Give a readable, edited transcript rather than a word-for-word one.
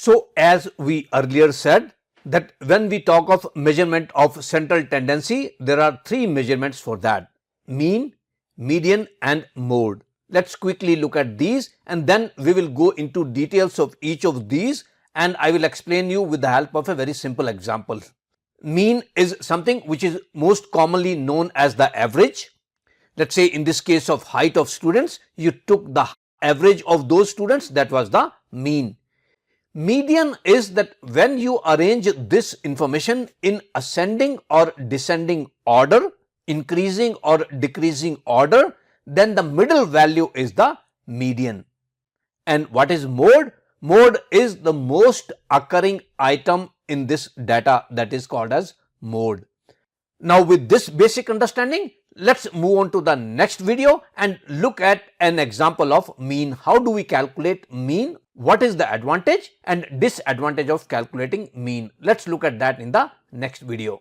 So as we earlier said that when we talk of measurement of central tendency, there are three measurements for that: mean, median and mode. Let's quickly look at these and then we will go into details of each of these, and I will explain you with the help of a very simple example. Mean is something which is most commonly known as the average. Let's say in this case of height of students, you took the average of those students, that was the mean. Median is that when you arrange this information in ascending or descending order, increasing or decreasing order, then the middle value is the median. And what is mode? Mode is the most occurring item in this data, that is called as mode. Now with this basic understanding, let's move on to the next video and look at an example of mean. How do we calculate mean? What is the advantage and disadvantage of calculating mean? Let's look at that in the next video.